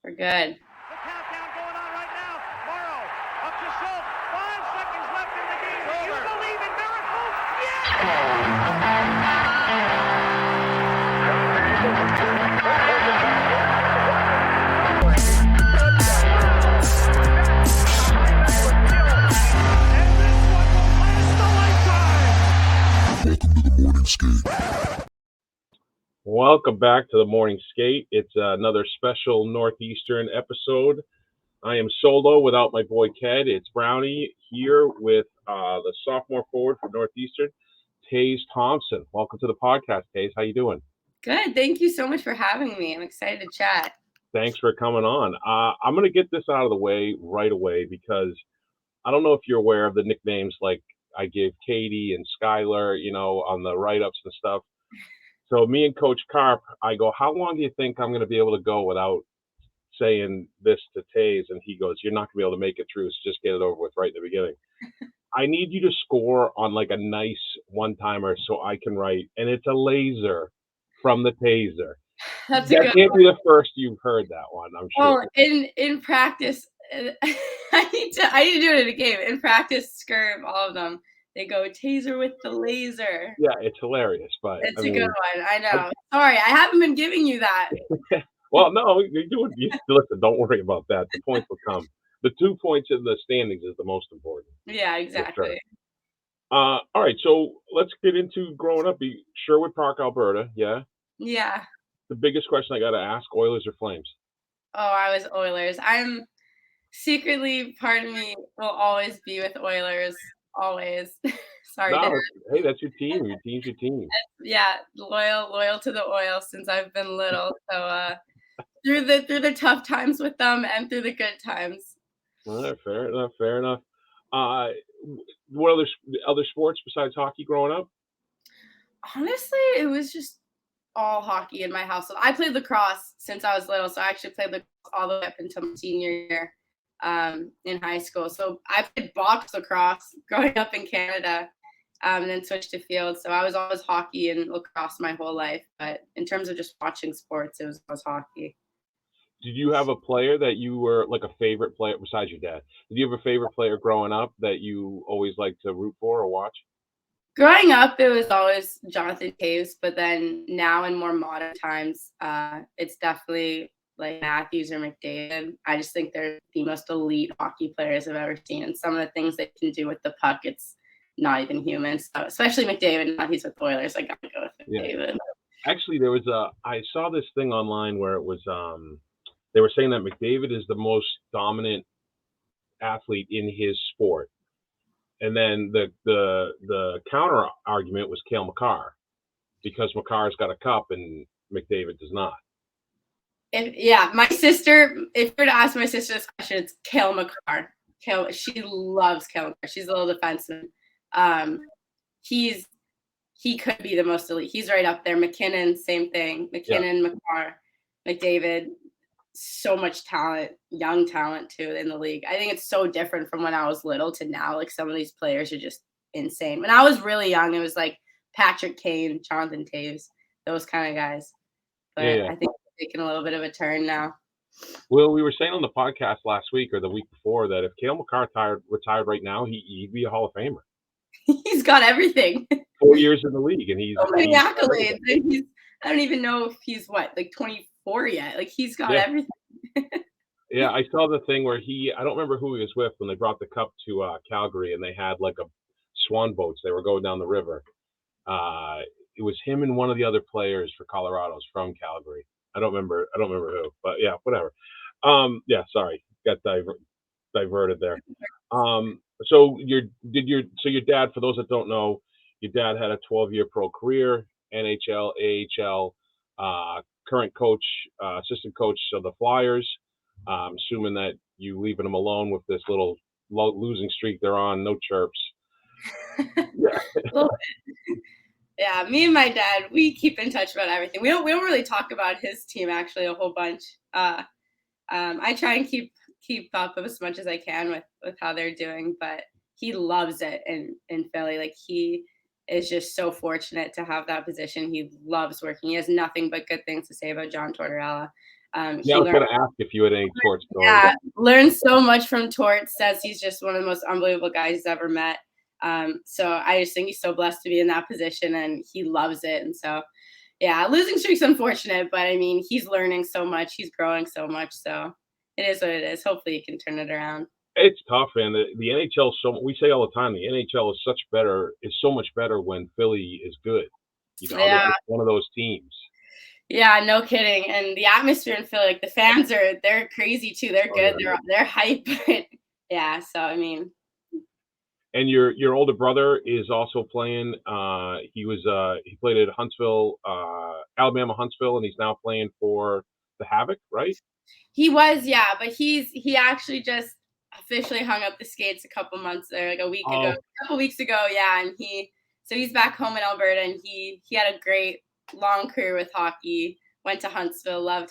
We're good. The countdown going on right now. Morrow up to Schultz. 5 seconds left in the game. Do you believe in miracles? Yes! And this one will last a lifetime. Welcome to the morning skate. Welcome back to the morning skate. It's another special Northeastern episode. I am solo without my boy Ked. It's Brownie here with the sophomore forward for Northeastern, Taze Thompson. Welcome to the podcast, Taze. How you doing? Good. Thank you so much for having me. I'm excited to chat. Thanks for coming on. I'm going to get this out of the way right away because I don't know if you're aware of the nicknames like I gave Katie and Skylar, on the write-ups and stuff. So me and Coach Carp, I go, how long do you think I'm going to be able to go without saying this to Taze? And he goes, you're not going to be able to make it through, so just get it over with right in the beginning. I need you to score on like a nice one-timer so I can write, and it's a laser from the Taser. That's That a good can't one. be the first you've heard that one, I'm sure. Oh, in practice, I need to do it in a game. In practice, Scurv, all of them, they go Taser with the laser. Yeah, it's hilarious, but It's I a mean, good one. I know. Sorry, I haven't been giving you that. well, no, you do it. Listen, don't worry about that. The points will come. The 2 points in the standings is the most important. Yeah, exactly. All right, so let's get into growing up. Sherwood Park, Alberta, yeah? Yeah. The biggest question I got to ask, Oilers or Flames? Oh, I was Oilers. I'm secretly, part of me will always be with Oilers. Always. Sorry, Dad. No, hey, that's your team. Your team's your team. Yeah, loyal to the oil since I've been little. So through the tough times with them and through the good times. All right, fair enough. What other sports besides hockey growing up? Honestly, it was just all hockey in my household. I played lacrosse since I was little, so I actually played lacrosse all the way up until my senior year in high school. So I played box lacrosse growing up in Canada, and then switched to field. So I was always hockey and lacrosse my whole life. But in terms of just watching sports, it was always hockey. Did you have a player that you were like a favorite player besides your dad? Did you have a favorite player growing up that you always liked to root for or watch? Growing up, it was always Jonathan Taves, but then now in more modern times, it's definitely like Matthews or McDavid. I just think they're the most elite hockey players I've ever seen. And some of the things they can do with the puck, it's not even human. So especially McDavid, now he's with Oilers. I got to go with McDavid. Yeah. Actually, I saw this thing online where it was, they were saying that McDavid is the most dominant athlete in his sport. And then the counter argument was Cale Makar, because Makar's got a cup and McDavid does not. My sister, if you were to ask my sister this question, it's Cale Makar. She loves Cale Makar. She's a little defensive. He could be the most elite. He's right up there. McKinnon, same thing. McKinnon, yeah. Makar, McDavid, so much talent, young talent too in the league. I think it's so different from when I was little to now. Like some of these players are just insane. When I was really young, it was like Patrick Kane, Jonathan Taves, those kind of guys. But yeah. I think it's taking a little bit of a turn now. Well, we were saying on the podcast last week or the week before that if Cale Makar retired right now, he'd be a Hall of Famer. He's got everything. 4 years in the league, and he's so many accolades. I don't even know if he's like 24 yet. Like he's got everything. Yeah, I saw the thing where I don't remember who he was with when they brought the cup to Calgary, and they had like a swan boats. They were going down the river. It was him and one of the other players for Colorado's from Calgary. I don't remember who, but yeah, whatever. Sorry, got diverted there. So your dad, for those that don't know, your dad had a 12-year pro career, NHL, AHL, current coach, assistant coach of the Flyers. Assuming that you leaving them alone with this little losing streak they're on, no chirps. Yeah, me and my dad, we keep in touch about everything. We don't really talk about his team actually a whole bunch. I try and keep up as much as I can with how they're doing, but he loves it in Philly. Like he is just so fortunate to have that position. He loves working. He has nothing but good things to say about John Tortorella. Yeah, He I was learned, gonna ask if you had any Tort stories. yeah, learned so much from Tort. Says he's just one of the most unbelievable guys he's ever met. So I just think he's so blessed to be in that position, and he loves it. And so, yeah, losing streak's unfortunate, but I mean, he's learning so much. He's growing so much. So it is what it is. Hopefully, he can turn it around. It's tough, man. The NHL is so we say all the time, the NHL is so much better when Philly is good. They're Yeah. just one of those teams. Yeah, no kidding. And the atmosphere in Philly, like the fans they're crazy too. They're Oh, good. yeah. They're hype. But yeah, so I mean, And your older brother is also playing. He played at Huntsville, Alabama Huntsville, and he's now playing for the Havoc, right? he was, yeah, but he actually just officially hung up the skates a couple months or like Oh, a couple weeks ago, yeah, and he's back home in Alberta and he had a great long career with hockey. Went to Huntsville, loved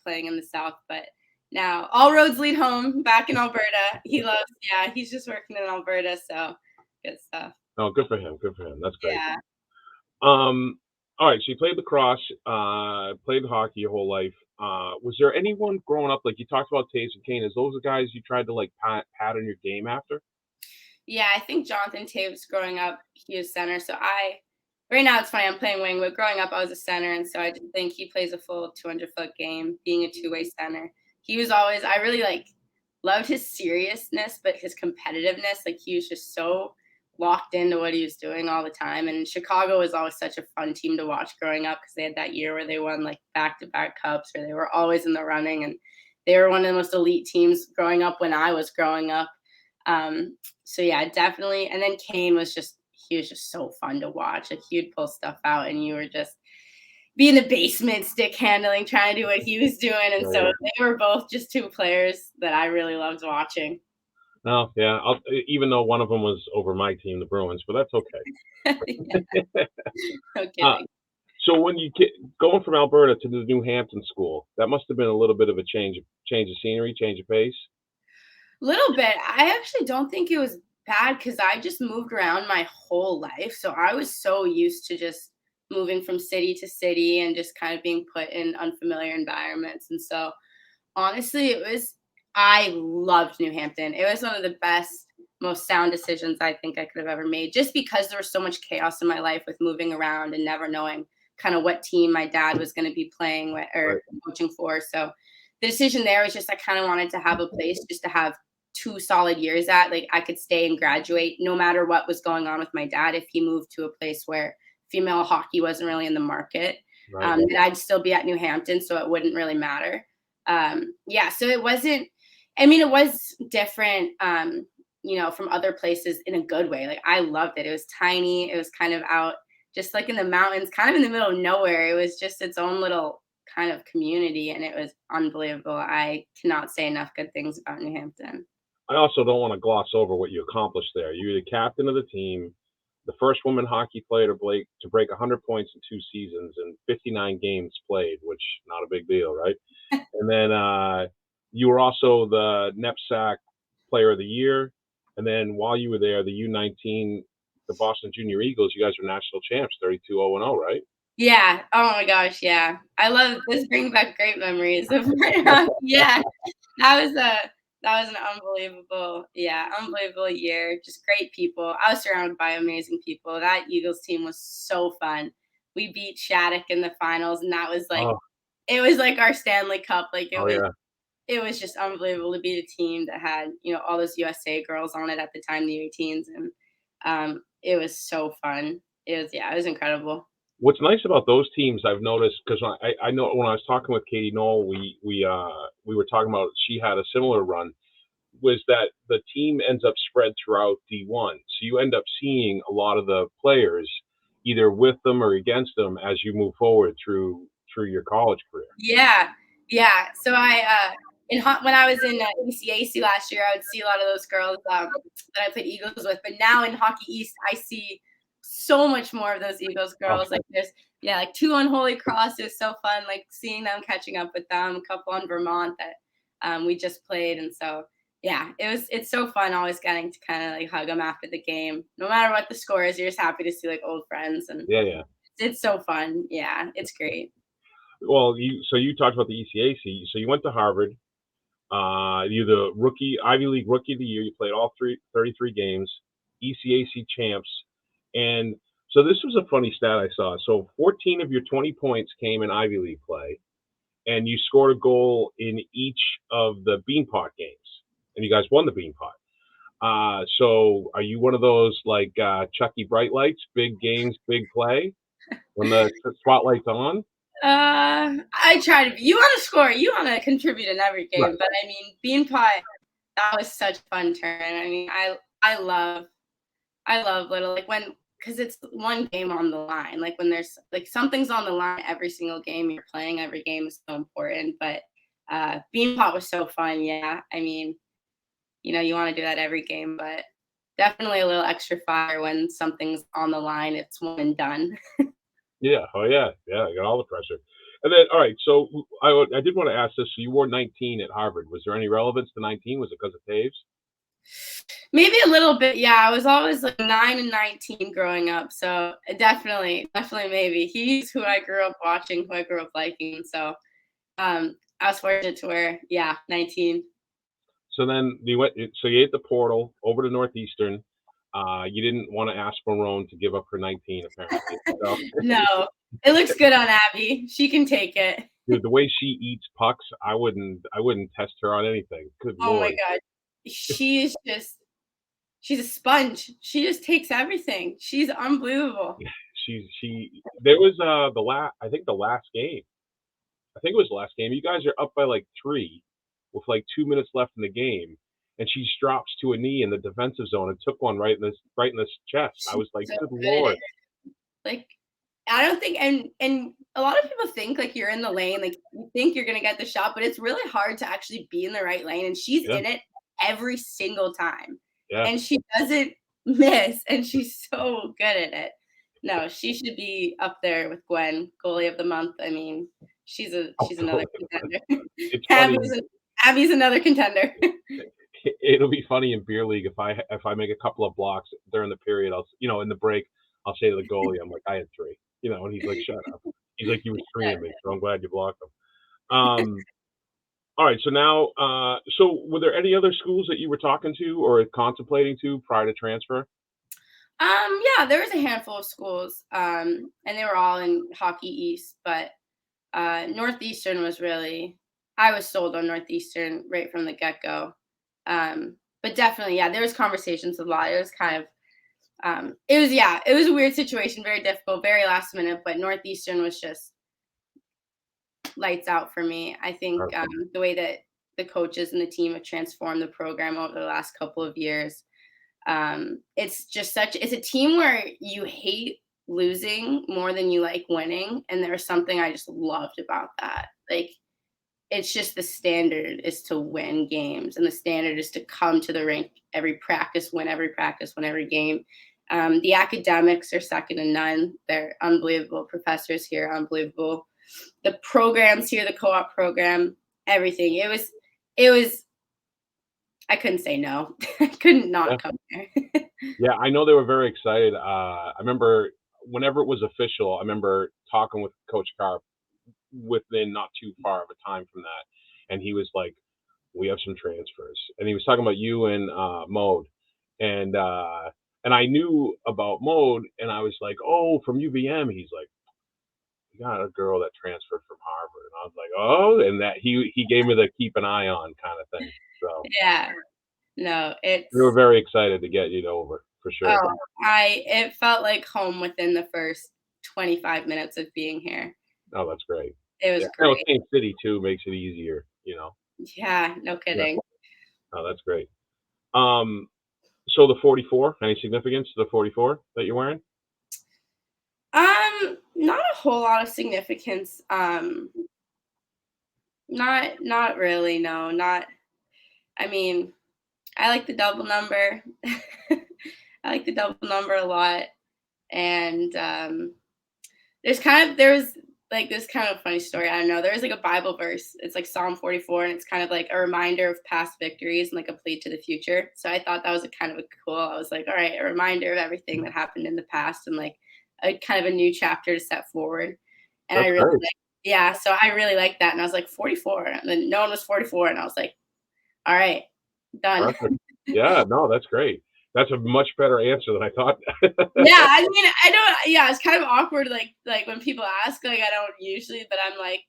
playing in the South, but now all roads lead home back in Alberta. He's just working in Alberta, so good stuff. no, good for him. Good for him. That's great. Yeah. All right. So you played lacrosse, played hockey your whole life. Was there anyone growing up like you talked about Taze and Kane? Is those the guys you tried to like pattern your game after? Yeah, I think Jonathan Taves growing up, he was center. So right now it's funny, I'm playing wing, but growing up I was a center. And so I just think he plays a full 200-foot game, being a two-way center. He was always, I really loved his seriousness, but his competitiveness. Like he was just so locked into what he was doing all the time. And Chicago was always such a fun team to watch growing up because they had that year where they won like back-to-back cups or they were always in the running. And they were one of the most elite teams growing up when I was growing up. So yeah, definitely. And then Kane he was just so fun to watch. Like he would pull stuff out and you were just be in the basement stick handling, trying to do what he was doing. And Oh, so yeah. they were both just two players that I really loved watching. No, yeah. Even though one of them was over my team, the Bruins, but that's Yeah, okay. no uh, kidding. so when you get going from Alberta to the New Hampton school, that must have been a little bit of a change of scenery, change of pace. Little bit. I actually don't think it was bad because I just moved around my whole life. So I was so used to just moving from city to city and just kind of being put in unfamiliar environments. And so honestly, I loved New Hampton. It was one of the best, most sound decisions I think I could have ever made just because there was so much chaos in my life with moving around and never knowing kind of what team my dad was going to be playing with Right. or coaching for. So the decision there was just I kind of wanted to have a place just to have 2 solid years at. Like I could stay and graduate no matter what was going on with my dad if he moved to a place where female hockey wasn't really in the market. Right. That I'd still be at New Hampton, so it wouldn't really matter. Yeah, so it wasn't, I mean, it was different, from other places in a good way. Like I loved it. It was tiny. It was kind of out just like in the mountains, kind of in the middle of nowhere. It was just its own little kind of community and it was unbelievable. I cannot say enough good things about New Hampton. I also don't want to gloss over what you accomplished there. You're the captain of the team, the first woman hockey player to break 100 points in 2 seasons and 59 games played, which not a big deal, right? And then you were also the NEPSAC Player of the Year. And then while you were there, the U19, the Boston Junior Eagles, you guys are national champs, 32-0-0, right? Yeah. Oh my gosh. Yeah. I love this. Brings back great memories of yeah. That was a that was an unbelievable year. Just great people. I was surrounded by amazing people. That Eagles team was so fun. We beat Shattuck in the finals, and that was like Oh, it was like our Stanley Cup. Like oh yeah. it was just unbelievable to beat a team that had all those USA girls on it at the time, the U18s, and it was so fun. It was incredible. What's nice about those teams I've noticed because I know when I was talking with Katie Knoll, we were talking about she had a similar run was that the team ends up spread throughout D1. So you end up seeing a lot of the players either with them or against them as you move forward through your college career. Yeah, yeah. So when I was in ECAC last year, I would see a lot of those girls that I played Eagles with. But now in Hockey East, I see so much more of those Eagles girls. Like there's like 2 on Holy Cross. It was so fun, like seeing them, catching up with them. A couple on Vermont that we just played, and so Yeah, it's so fun always getting to kind of like hug them after the game. No matter what the score is, you're just happy to see like old friends, and Yeah, yeah. it's so fun. Yeah, it's great. Well, you talked about the ECAC. So you went to Harvard. You're the rookie Ivy League Rookie of the Year. You played all 33 games, ECAC champs, and so this was a funny stat I saw. So 14 of your 20 points came in Ivy League play, and you scored a goal in each of the Beanpot games, and you guys won the Beanpot. So are you one of those like Chucky Bright Lights, big games, big play when the spotlight's on? I try to. You want to score. You want to contribute in every game. Right. But I mean, Beanpot, that was such a fun turn. I mean, I love little like when because it's one game on the line. Like when there's like something's on the line every single game you're playing. Every game is so important. But Beanpot was so fun. Yeah, I mean, you want to do that every game, but definitely a little extra fire when something's on the line. It's one and done. Yeah. Oh yeah. Yeah. I got all the pressure. And then, all right. So I did want to ask this. So you wore 19 at Harvard. Was there any relevance to 19? Was it because of Taves? Maybe a little bit, yeah. I was always like 9 and 19 growing up, so definitely maybe. He's who I grew up watching, who I grew up liking. So I was fortunate to wear, yeah, 19. So then you went. So you hit the portal over to Northeastern. You didn't want to ask Marone to give up her 19, apparently. So, No, it looks good on Abby. She can take it. dude, the way she eats pucks, I wouldn't test her on anything. Good Oh my lord. God. She's a sponge. She just takes everything. She's unbelievable. She. There was the last. I think the last game. I think it was the last game. You guys are up by like 3 with like 2 minutes left in the game, and she drops to a knee in the defensive zone and took one right in this chest. I She's was like, so good good at lord. it. Like I don't think and a lot of people think like you're in the lane, like you think you're gonna get the shot, but it's really hard to actually be in the right lane. And she's Yeah, in it every single time. yeah. And she doesn't miss, and she's so good at it. No, she should be up there with Gwen, goalie of the month. I mean, she's another contender. It's funny. Abby's Abby's another contender. It'll be funny in beer league if I make a couple of blocks during the period. In the break, I'll say to the goalie, I'm like, I had 3, and he's like, shut up. He's like, you were screening me, so I'm glad you blocked him. All right, so now, so were there any other schools that you were talking to or contemplating to prior to transfer? Yeah, there was a handful of schools, and they were all in Hockey East, but Northeastern was really, I was sold on Northeastern right from the get go. But definitely, yeah, there was conversations a lot. It was kind of, it was a weird situation, very difficult, very last minute, but Northeastern was just lights out for me. I think Okay. the way that the coaches and the team have transformed the program over the last couple of years, it's a team where you hate losing more than you like winning, and there's something I just loved about that. Like it's just the standard is to win games, and the standard is to come to the rink every practice, win every game. The academics are second to none. They're unbelievable professors here, unbelievable. The programs here, the co-op program, everything. It was I couldn't say no. I couldn't Yeah. not come there. Yeah, I know they were very excited. I remember whenever it was official, I remember talking with Coach Carp within not too far of a time from that, and he was like, "We have some transfers," and he was talking about you and Mode, and I knew about Mode, and I was like, "Oh, from UVM." He's like, "We got a girl that transferred from Harvard," and I was like, "Oh," and that he gave me the keep an eye on kind of thing. So Yeah. No, we were it's very excited to get you over for sure. oh, I it felt like home within the first 25 minutes of being here. Oh, that's great. It was Yeah, great. same city too makes it easier. Yeah, no Yeah. kidding. Oh, that's great. Um, so the 44, any significance to the 44 that you're wearing? Not a whole lot of significance. Not really, no. Not I mean, I like the double number. I like the double number a lot. And there's like this kind of funny story. I don't know. There's like a Bible verse. It's like Psalm 44, and it's kind of like a reminder of past victories and like a plea to the future. So I thought that was a kind of a cool. I was like, all right, a reminder of everything that happened in the past and like a kind of a new chapter to step forward. And I That's really great. like, yeah. So I really liked that, and I was like 44, and then no one was 44, and I was like, all right, done. Perfect. Yeah, no, that's great. That's a much better answer than I thought. Yeah, I mean, I don't. Yeah, it's kind of awkward, like when people ask, like I don't usually, but I'm like,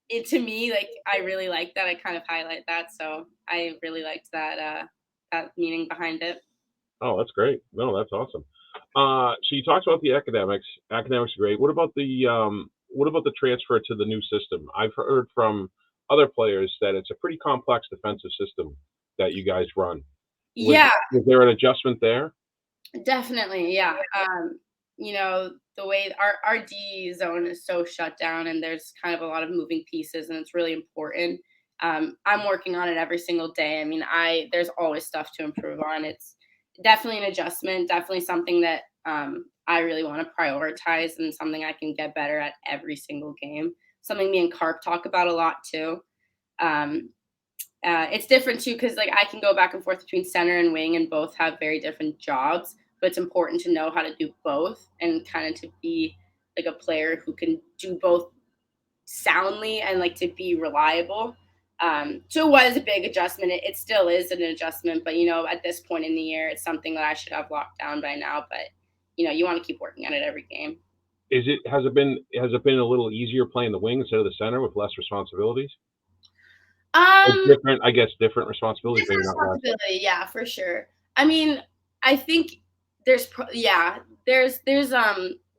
it to me, like I really like that. I kind of highlight that, so I really liked that that meaning behind it. Oh, that's great. No, that's awesome. So you talked about the academics. Academics are great. What about the transfer to the new system? I've heard from other players that it's a pretty complex defensive system that you guys run. Was Yeah, was there an adjustment there? definitely. Yeah. You know, the way our D zone is so shut down, and there's kind of a lot of moving pieces, and it's really important. I'm working on it every single day. I mean, I there's always stuff to improve on. It's definitely an adjustment, definitely something that I really want to prioritize and something I can get better at every single game. Something me and Carp talk about a lot too. Um, it's different too because like I can go back and forth between center and wing, and both have very different jobs. But it's important to know how to do both and kind of to be like a player who can do both soundly and like to be reliable. So it was a big adjustment. It still is an adjustment, but you know, at this point in the year, it's something that I should have locked down by now. But you know, you want to keep working on it every game. Has it been a little easier playing the wing instead of the center with less responsibilities? Or Um, different, I guess, different responsibilities, Different maybe not less. responsibility, yeah, for sure. I mean, I think yeah, there's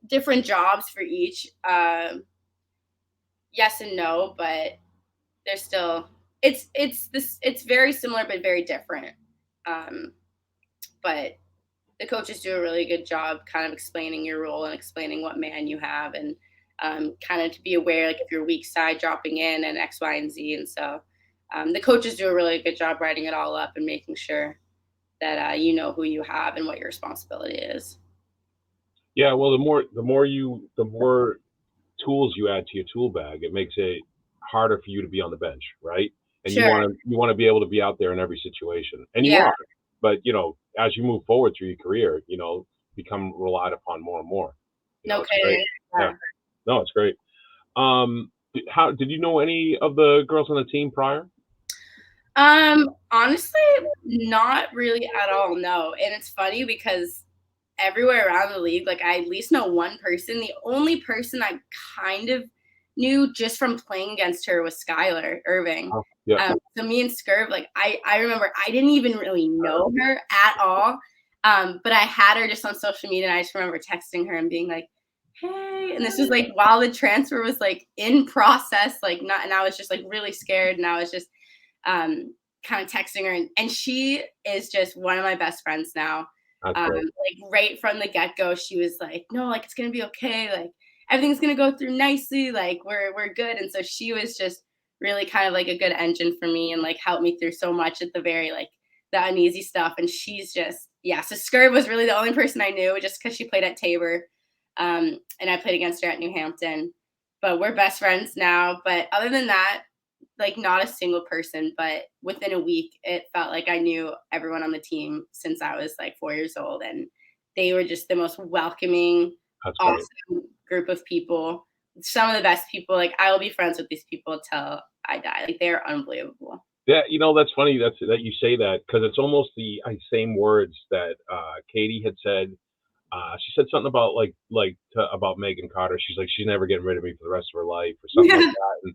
different jobs for each. Yes and no, but there's still it's very similar but very different. Um, but the coaches do a really good job kind of explaining your role and explaining what man you have, and kind of to be aware like if you're weak side dropping in and X, Y, and Z. And so the coaches do a really good job writing it all up and making sure that you know who you have and what your responsibility is. Yeah, well, the more tools you add to your tool bag, it makes it harder for you to be on the bench, right? And you Sure. want to you want to be able to be out there in every situation, and you Yeah. are. But as you move forward through your career, become relied upon more and more. No It's great. kidding. Yeah, Yeah. no, it's great. How did you know any of the girls on the team prior? Honestly, not really at all. No, and it's funny because everywhere around the league, like I at least know one person. The only person I kind of knew just from playing against her was Skylar Irving. Oh, yeah, So me and Scurv, like I remember I didn't even really know her at all. But I had her just on social media, and I just remember texting her and being like, "Hey," and this was like while the transfer was like in process, like not, and I was just like really scared, and I was just kind of texting her, and she is just one of my best friends now. that's great. Like right from the get go, she was like, "No, like it's gonna be okay. Like everything's gonna go through nicely. Like we're good." And so she was just really kind of like a good engine for me and like helped me through so much at the very like the uneasy stuff. And she's just yeah. So Skirv was really the only person I knew just because she played at Tabor, and I played against her at New Hampton. But we're best friends now. But other than that, like not a single person, but within a week, it felt like I knew everyone on the team since I was like 4 years old. And they were just the most welcoming, That's great. awesome group of people. Some of the best people. Like I will be friends with these people till I die. Like they're unbelievable. Yeah, that's funny that you say that because it's almost the same words that Katie had said. She said something about about Megan Carter. She's like, she's never getting rid of me for the rest of her life, or something like Yeah. that. And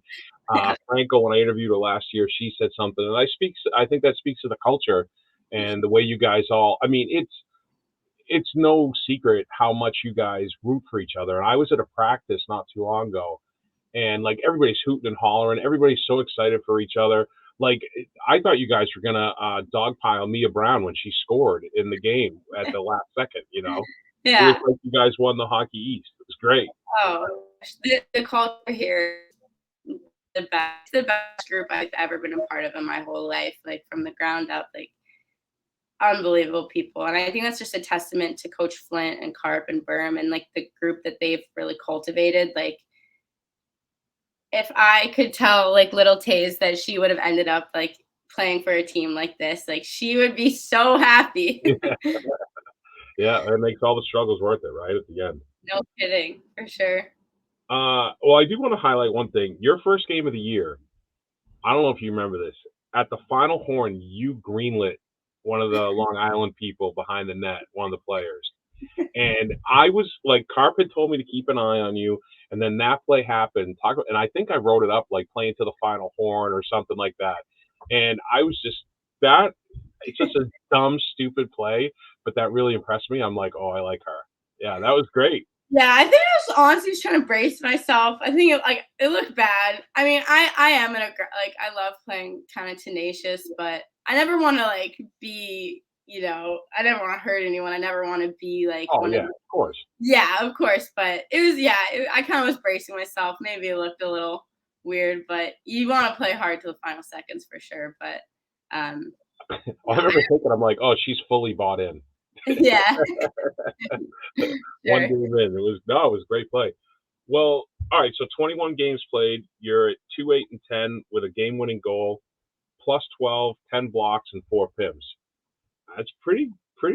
Yeah. Franco, when I interviewed her last year, she said something, and I think that speaks to the culture and the way you guys all. I mean, it's no secret how much you guys root for each other. And I was at a practice not too long ago, and like everybody's hooting and hollering, everybody's so excited for each other. Like I thought you guys were gonna dogpile Mia Brown when she scored in the game at the last second. It was Yeah. like you guys won the Hockey East. It was great. Oh, the culture here, the best group I've ever been a part of in my whole life, like from the ground up, like unbelievable people. And I think that's just a testament to Coach Flint and Carp and Berm and like the group that they've really cultivated. Like if I could tell like little Taze that she would have ended up like playing for a team like this, like she would be so happy. Yeah, it makes all the struggles worth it, right, at the end. No kidding, for sure. Well, I do wanna highlight one thing. Your first game of the year, I don't know if you remember this. At the final horn, you greenlit one of the Long Island people behind the net, one of the players. And I was like, Carp had told me to keep an eye on you, and then that play happened. And I think I wrote it up like playing to the final horn or something like that. And I was just that. It's just a dumb, stupid play, but that really impressed me. I'm like, oh, I like her. Yeah, that was great. Yeah, I think I was honestly just trying to brace myself. I think it looked bad. I mean, I am like I love playing kind of tenacious, but I never want to like be, I never want to hurt anyone. I never want to be like Oh one yeah, of of course. yeah, of course. But it was I kind of was bracing myself. Maybe it looked a little weird, but you want to play hard to the final seconds for sure. But um, I remember thinking, I'm like, oh, she's fully bought in. yeah, One sure. game in, it was great play. Well, all right. So 21 games played. You're at 2-8-10 with a game-winning goal, plus 12, 10 blocks, and 4 PIMs. That's pretty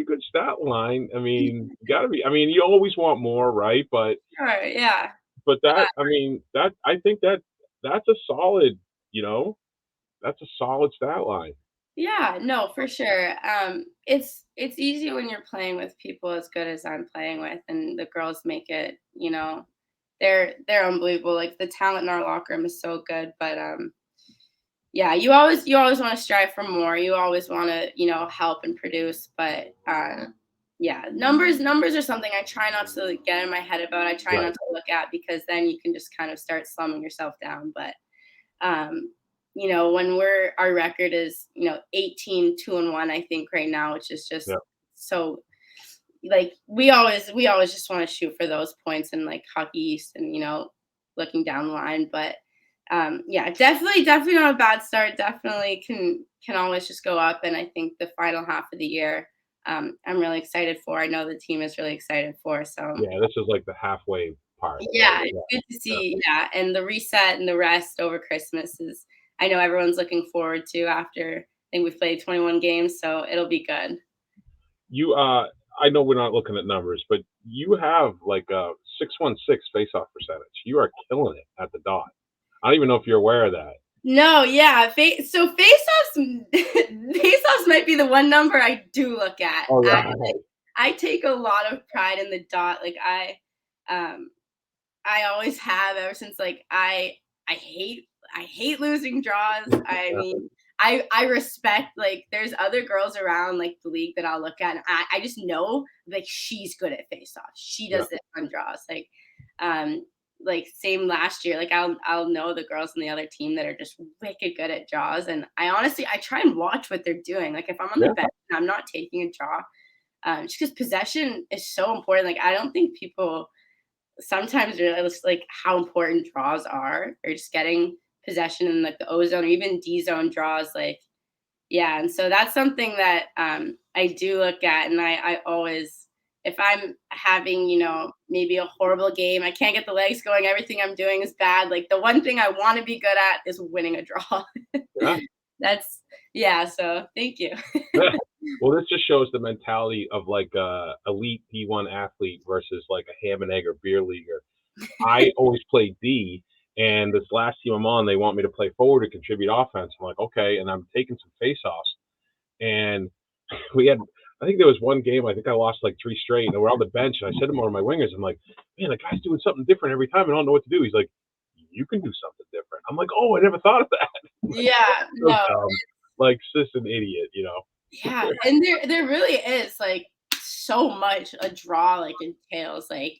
good stat line. I mean, you gotta be. I mean, you always want more, right? Sure, yeah. But that, I mean, that I think that's a solid. You know, that's a solid stat line. Yeah, no, for sure. It's easy when you're playing with people as good as I'm playing with, and the girls make it. They're unbelievable. Like the talent in our locker room is so good, but yeah, you always want to strive for more. You always want to help and produce, but yeah, numbers are something I try not to get in my head about. I try Right. not to look at because then you can just kind of start slumming yourself down. But um, when our record is 18-2-1, I think right now, which is just Yeah. so like we always just want to shoot for those points and like hockey east and looking down the line. But yeah, definitely not a bad start. Definitely can always just go up. And I think the final half of the year, I'm really excited for. I know the team is really excited for. So Yeah. This is like the halfway part, right? yeah, it's Yeah. good to Yeah. see. Yeah, and the reset and the rest over Christmas is, I know everyone's looking forward to after. I think we've played 21 games, so it'll be good. You, I know we're not looking at numbers, but you have like a 616 faceoff percentage. You are killing it at the dot. I don't even know if you're aware of that. No, yeah, so face-offs face-offs might be the one number I do look at. All I right. I take a lot of pride in the dot. Like um I always have ever since like I hate losing draws. I Yeah. mean, I respect like there's other girls around like the league that I'll look at and I just know like she's good at face off. She Yeah. does this on draws. Um like same last year. Like I'll know the girls on the other team that are just wicked good at draws. And I try and watch what they're doing. Like if I'm on the Yeah. bench and I'm not taking a draw, just because possession is so important. Like I don't think people sometimes realize like how important draws are or just getting possession in like the O zone or even D zone draws. Like, yeah. And so that's something that I do look at. And I always, if I'm having, maybe a horrible game, I can't get the legs going, everything I'm doing is bad. Like the one thing I want to be good at is winning a draw. Yeah. That's, yeah. So thank you. Yeah. Well, this just shows the mentality of like a elite D1 athlete versus like a ham and egg or beer leaguer. I always play D, and this last team I'm on, they want me to play forward to contribute offense. I'm like, okay, and I'm taking some face-offs, and we had, I think there was one game, I think I lost like 3 straight, and we're on the bench, and I said to one of my wingers, I'm like, man, the guy's doing something different every time. I don't know what to do. He's like, you can do something different. I'm like, oh, I never thought of that. Yeah. So No. dumb. Like, just an idiot, you know? Yeah, and there really is like so much a draw like entails. Like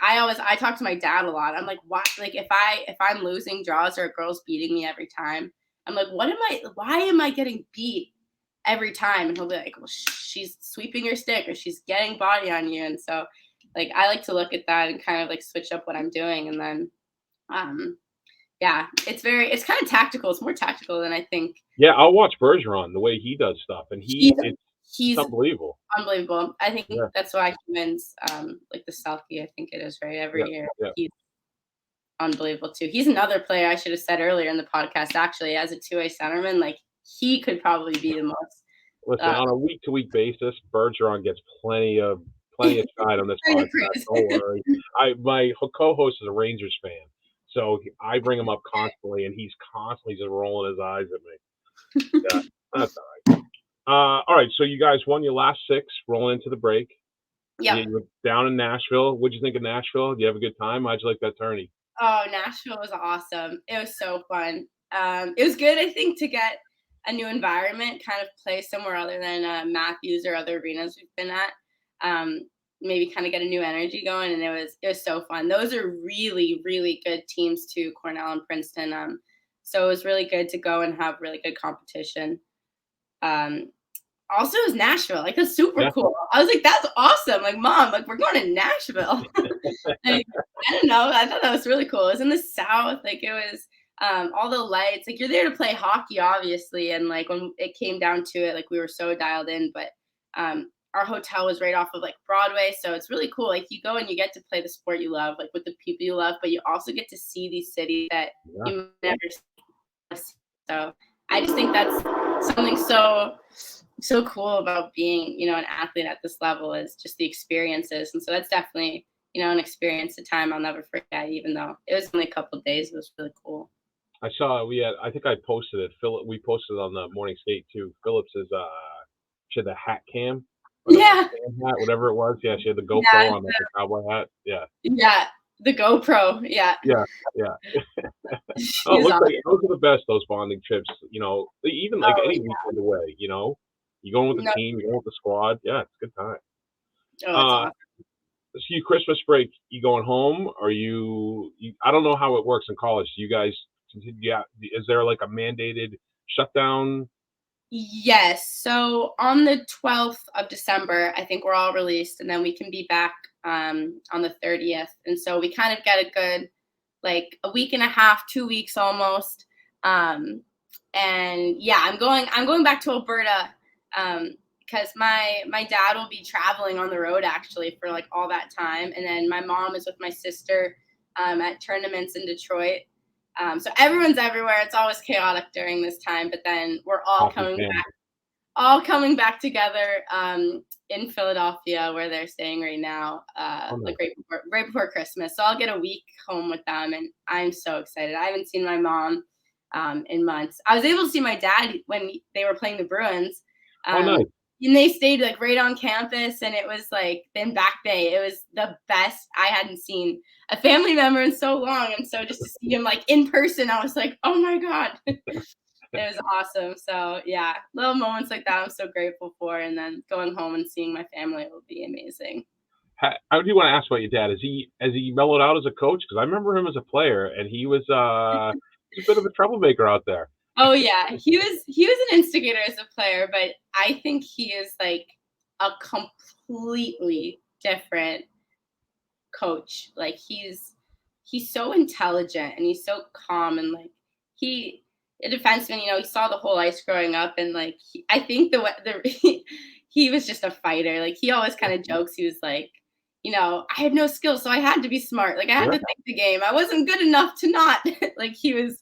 I talk to my dad a lot. I'm like, why? Like if I'm losing draws or a girl's beating me every time, I'm like, why am I getting beat every time? And he'll be like, well, she's sweeping your stick or she's getting body on you. And so like I like to look at that and kind of like switch up what I'm doing. And then um yeah, it's kind of tactical. It's more tactical than I think. Yeah, I'll watch Bergeron, the way he does stuff, and He's it's he's unbelievable. unbelievable. I think Yeah, that's why he wins, like, the Selkie, I think it is, right, yeah, every year. yeah. He's unbelievable too. He's another player I should have said earlier in the podcast, actually, as a two-way centerman, like he could probably be the most. Listen, on a week-to-week basis, Bergeron gets plenty of shine on this Very podcast. praise. Don't worry. My co-host is a Rangers fan, so I bring him up constantly, and he's constantly just rolling his eyes at me. Yeah, that's all right. All right, so you guys won your last 6, rolling into the break. Yeah. You were down in Nashville. What'd you think of Nashville? Did you have a good time? How'd you like that tourney? Oh, Nashville was awesome. It was so fun. It was good, I think, to get a new environment, kind of play somewhere other than Matthews or other arenas we've been at. Maybe kind of get a new energy going, and it was so fun. Those are really, really good teams too, Cornell and Princeton. So it was really good to go and have really good competition. Also, it was Nashville. Like, that's super cool. I was like, that's awesome. Like, Mom, like, we're going to Nashville. Like, I don't know. I thought that was really cool. It was in the South. Like, it was all the lights. Like, you're there to play hockey, obviously. And, like, when it came down to it, like, we were so dialed in. But our hotel was right off of, like, Broadway. So it's really cool. Like, you go and you get to play the sport you love, like, with the people you love. But you also get to see these cities that you never see. So I just think that's something so cool about being, an athlete at this level, is just the experiences. And so that's definitely, an experience, a time I'll never forget, even though it was only a couple of days. It was really cool. I saw I think I posted it. We posted it on the Morning Skate too. Phillips she had the hat cam. Yeah. Hat, whatever it was. Yeah, she had the GoPro on the cowboy hat. Yeah. Yeah. The GoPro. Yeah. Yeah. Oh, it looks like those are the best, those bonding trips. Even like any weekend away, you going with the team, you going with the squad. Yeah, it's a good time. Oh, awesome. So you Christmas break, you going home? Or you I don't know how it works in college. Do you guys is there like a mandated shutdown? Yes. So on the 12th of December, I think we're all released, and then we can be back on the 30th. And so we kind of get a good, like, a week and a half, 2 weeks almost. And yeah, I'm going back to Alberta because my dad will be traveling on the road actually for like all that time. And then my mom is with my sister at tournaments in Detroit. So everyone's everywhere. It's always chaotic during this time, but then we're all coming back together in Philadelphia, where they're staying right now, like right before Christmas. So I'll get a week home with them, and I'm so excited. I haven't seen my mom in months. I was able to see my dad when they were playing the Bruins. Nice. And they stayed like right on campus, and it was like in Back Bay. It was the best. I hadn't seen a family member in so long, and so just to see him like in person, I was like, oh my God. It was awesome. So yeah, little moments like that I'm so grateful for, and then going home and seeing my family will be amazing. I do want to ask about your dad. Has he mellowed out as a coach? Because I remember him as a player, and he was a bit of a troublemaker out there. Oh yeah, he was an instigator as a player, but I think he is like a completely different coach. Like he's so intelligent, and he's so calm, and like a defenseman, he saw the whole ice growing up, and like I think he was just a fighter. Like he always kind of jokes. He was like, I had no skills, so I had to be smart. Like I had to think the game. I wasn't good enough to not. Like he's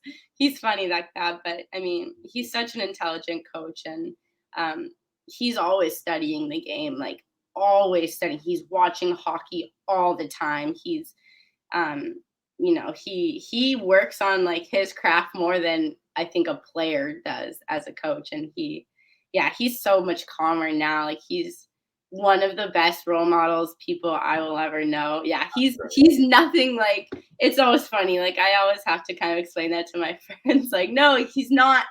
funny like that. But I mean, he's such an intelligent coach, and he's always studying the game. Like always studying. He's watching hockey all the time. He's he works on like his craft more than I think a player does as a coach. And he's so much calmer now. Like he's one of the best role models people I will ever know. Yeah, he's nothing like. It's always funny. Like I always have to kind of explain that to my friends. Like, no, he's not.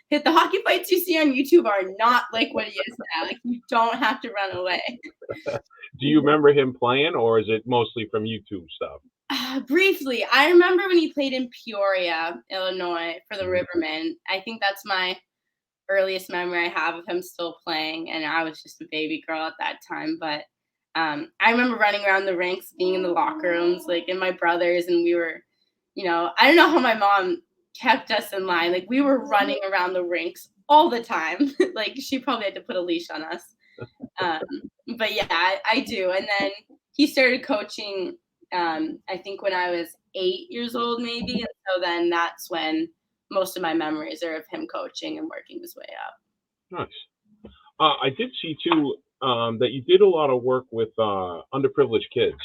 The hockey fights you see on YouTube are not like what he is now. Like you don't have to run away. Do you remember him playing, or is it mostly from YouTube stuff? Briefly, I remember when he played in Peoria, Illinois, for the Rivermen. I think that's my earliest memory I have of him still playing, and I was just a baby girl at that time. But I remember running around the rinks, being in the locker rooms, like and my brothers, and we were, I don't know how my mom kept us in line. Like we were running around the rinks all the time. Like she probably had to put a leash on us. But yeah, I do. And then he started coaching. I think when I was 8 years old maybe, and so then that's when most of my memories are of him coaching and working his way up. Nice. I did see too that you did a lot of work with underprivileged kids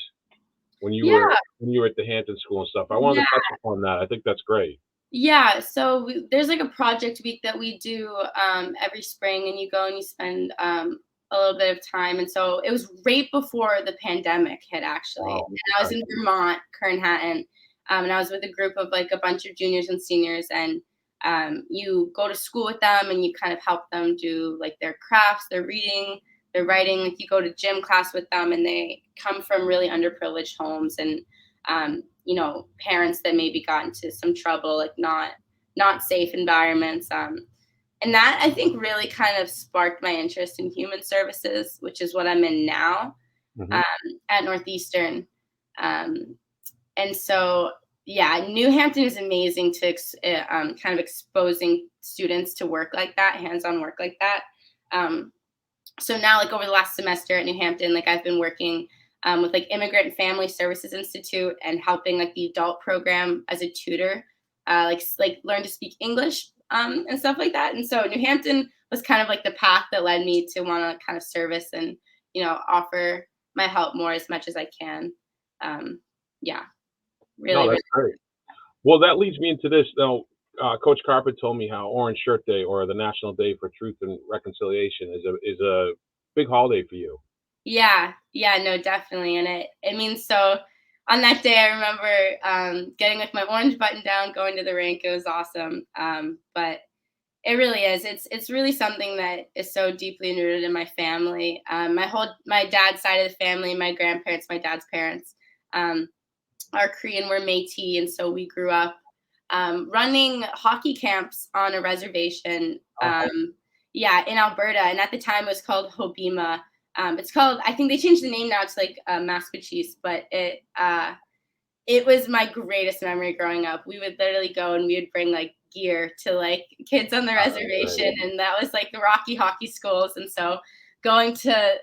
Yeah, when you were at the Hampton School and stuff. I wanted yeah. to touch upon that. I think that's great. Yeah, so there's like a project week that we do every spring, and you go and you spend a little bit of time. And so it was right before the pandemic hit, actually. Wow. And I was in Vermont, Kernhattan, and I was with a group of like a bunch of juniors and seniors. And you go to school with them, and you kind of help them do like their crafts, their reading, their writing. Like you go to gym class with them, and they come from really underprivileged homes and parents that maybe got into some trouble, like not safe environments. And that I think really kind of sparked my interest in human services, which is what I'm in now Hmm. um, at Northeastern. Um, and so, yeah, New Hampton is amazing to kind of exposing students to work like that, hands-on work like that. Um, so now, like over the last semester at New Hampton, like I've been working with like Immigrant and Family Services Institute and helping like the adult program as a tutor, like learn to speak English and stuff like that. And so New Hampton was kind of like the path that led me to want to kind of service and offer my help more as much as I can. Um, yeah, No, really, really. that's great. Well, that leads me into this. Now, Coach Carpet told me how Orange Shirt Day or the National Day for Truth and Reconciliation is a big holiday for you. Yeah, yeah, no, definitely. And it means so on that day I remember getting like my orange button down, going to the rink. It was awesome. But it really is. It's really something that is so deeply rooted in my family. My dad's side of the family, my grandparents, my dad's parents, um, are Korean, we're Métis, and so we grew up running hockey camps on a reservation. Oh, Yeah, in Alberta, and at the time it was called Hobima. It's called. I think they changed the name now to like Masquachis, but it was my greatest memory growing up. We would literally go and we would bring like gear to like kids on the great. reservation, and that was like the Rocky hockey schools. And so going to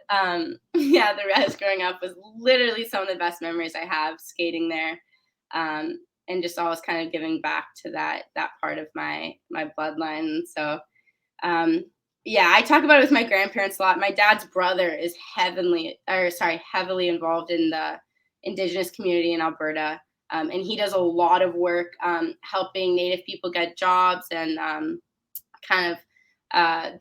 yeah, the res growing up was literally some of the best memories I have skating there. And just always kind of giving back to that part of my bloodline. And so um, yeah, I talk about it with my grandparents a lot. My dad's brother is heavily involved in the Indigenous community in Alberta. And he does a lot of work helping Native people get jobs and kind of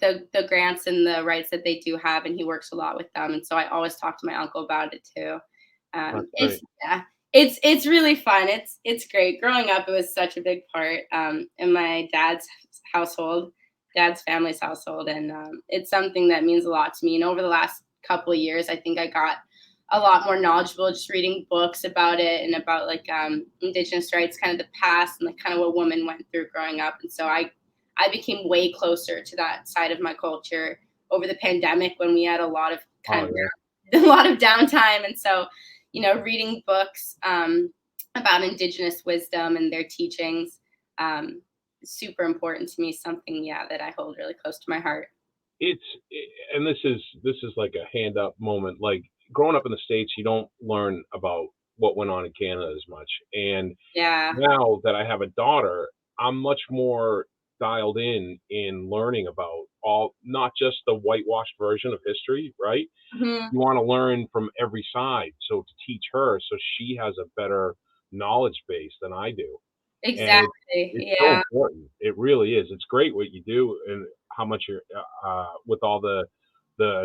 the grants and the rights that they do have. And he works a lot with them. And so I always talk to my uncle about it too. That's It's great. yeah, it's really fun. It's great. Growing up, it was such a big part in my household, dad's family's household, and it's something that means a lot to me. And over the last couple of years, I think I got a lot more knowledgeable just reading books about it and about like Indigenous rights, kind of the past and like kind of what women went through growing up. And so I became way closer to that side of my culture over the pandemic when we had a lot of Oh, kind of yeah. a lot of downtime. And so, reading books about Indigenous wisdom and their teachings, super important to me. Something, yeah, that I hold really close to my heart. It's and this is like a hand up moment. Like growing up in the States, you don't learn about what went on in Canada as much. And Yeah. now that I have a daughter, I'm much more dialed in learning about all, not just the whitewashed version of history, right? Mhm. You want to learn from every side, so to teach her so she has a better knowledge base than I do. And Exactly. it's so Yeah. important. It really is. It's great what you do and how much you're with all the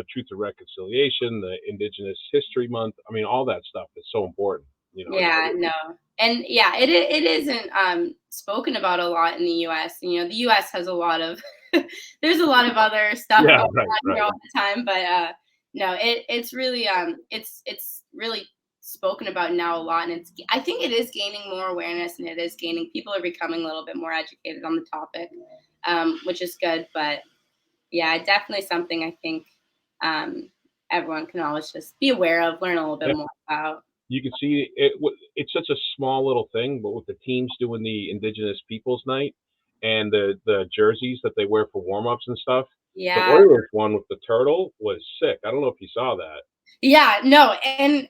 Truth and Reconciliation, the Indigenous History Month. I mean, all that stuff is so important. It Yeah, really is. no. And yeah, it isn't spoken about a lot in the US. The US has a lot of there's a lot of other stuff Yeah, going right, on here right. all the time, but no, it's really it's really spoken about now a lot, and I think it is gaining more awareness, and it is gaining people are becoming a little bit more educated on the topic, which is good. But yeah, definitely something I think um everyone can always just be aware of, learn a little bit Yeah, more about. you can see it. It's such a small little thing, but with the teams doing the Indigenous Peoples Night and the jerseys that they wear for warm ups and stuff, the Yeah. Oilers one with the turtle was sick. I don't know if you saw that. Yeah, no, and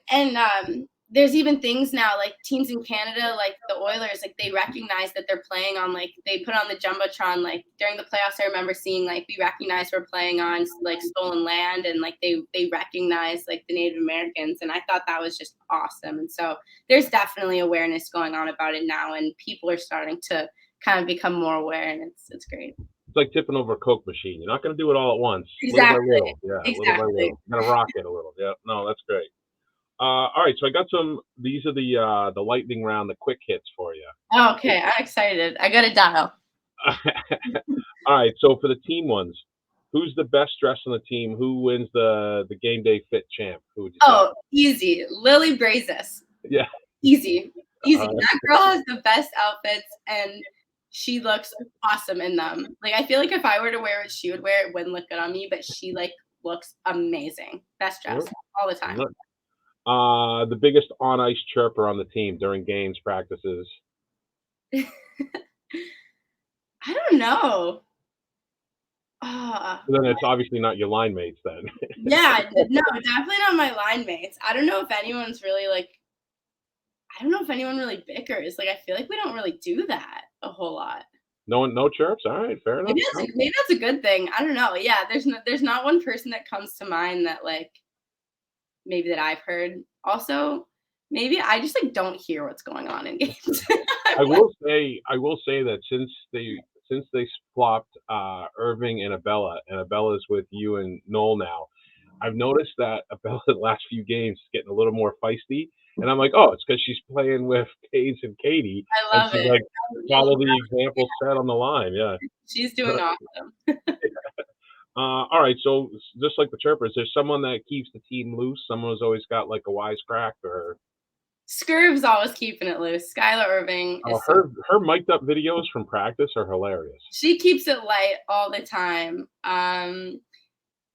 there's even things now like teams in Canada, like the Oilers, like they recognize that they're playing on like they put on the jumbotron like during the playoffs. I remember seeing like we recognize we're playing on like stolen land, and like they recognize like the Native Americans, and I thought that was just awesome. And so there's definitely awareness going on about it now, and people are starting to kind of become more aware, and it's great. It's like tipping over a Coke machine. You're not going to do it all at once. Exactly. Little by little. Yeah, little by Exactly. little. You're going to rock it a little. Yeah, no, that's great. All right, so I got some. These are the lightning round, the quick hits for you. Oh, okay, I'm excited. I got a dial. All right, so for the team ones, who's the best dressed on the team? Who wins the game day fit champ? Who would you say? Oh, easy. Lily Brazis. Yeah. Easy. That girl has the best outfits, and she looks awesome in them. Like, I feel like if I were to wear what she would wear, it wouldn't look good on me, but she, like, looks amazing. Best dressed all the time. The biggest on-ice chirper on the team during games, practices? I don't know. Then it's obviously not your line mates then. Yeah, no, definitely not my line mates. I don't know if anyone's really, like I don't know if anyone really bickers. Like, I feel like we don't really do that a whole lot. No chirps? All right, fair enough. Maybe that's a good thing. I don't know. Yeah, there's not one person that comes to mind that, like, maybe that I've heard. Also, maybe I just, like, don't hear what's going on in games. I will say that since they flopped Irving and Abella, and Abella's with you and Noel now, I've noticed that Abella the last few games is getting a little more feisty, and I'm like, oh, it's because she's playing with Taze and Katie. I love and she's it. like, follow the example set on the line. Yeah. She's doing awesome. All right, so just like the chirpers, there's someone that keeps the team loose. Someone who's always got like a wisecrack or. Scurv's always keeping it loose. Skylar Irving is her mic'd up videos from practice are hilarious. She keeps it light all the time.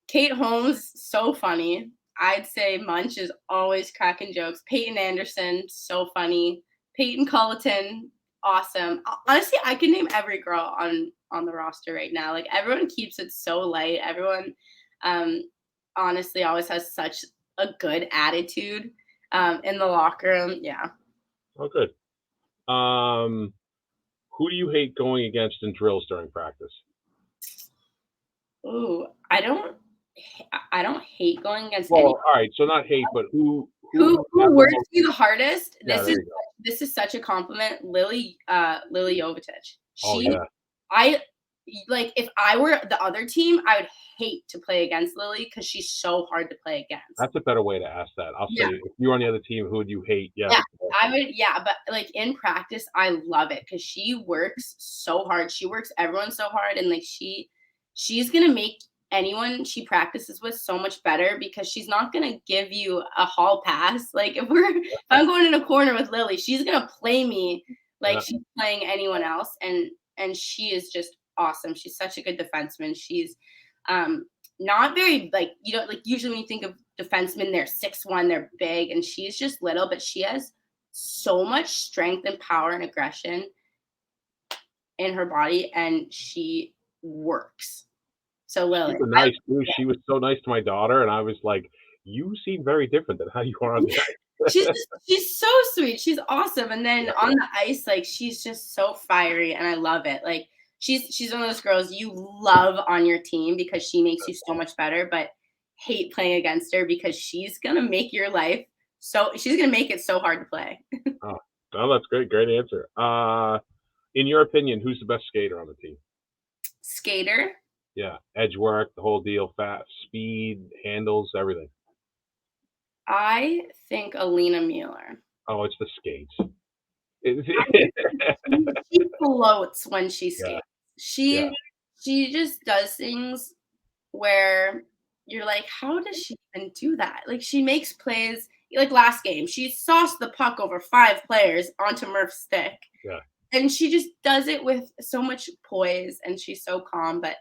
Kate Holmes, so funny. I'd say Munch is always cracking jokes. Peyton Anderson, so funny. Peyton Culleton, awesome. Honestly, I could name every girl on the roster right now. Like, everyone keeps it so light. Everyone honestly always has such a good attitude in the locker room. Yeah. Oh, good. Who do you hate going against in drills during practice? Ooh, I don't hate going against Well, anyone. all right, so not hate, but who works you the hardest? Yeah, This is such a compliment. Lily Jovicic. Oh, yeah. Like, if I were the other team, I would hate to play against Lily because she's so hard to play against. That's a better way to ask that. I'll say, if you're on the other team, who would you hate? Yeah. I would. Yeah, but like in practice, I love it because she works so hard. She works everyone so hard, and like she's gonna make anyone she practices with so much better because she's not gonna give you a hall pass. Like, if I'm going in a corner with Lily, she's gonna play me like she's playing anyone else, and she is just awesome. She's such a good defenseman. She's not very, like, you know, like usually when you think of defensemen, they're 6'1", they're big, and she's just little, but she has so much strength and power and aggression in her body, and she works. So Lily, super nice too. She was so nice to my daughter, and I was like, you seem very different than how you are on the ice. she's so sweet. She's awesome. And then on the ice, like, she's just so fiery, and I love it. Like, she's one of those girls you love on your team because she makes you so much better, but hate playing against her because she's gonna make your life she's gonna make it so hard to play. Oh, that's great. Great answer. In your opinion, who's the best skater on the team? Skater? Yeah, edge work, the whole deal, fast, speed, handles, everything. I think Alina Mueller. Oh, it's the skates. She floats when she skates. She just does things where you're like, how does she even do that? Like, she makes plays. Like last game, she sauced the puck over 5 players onto Murph's stick. Yeah. And she just does it with so much poise, and she's so calm. But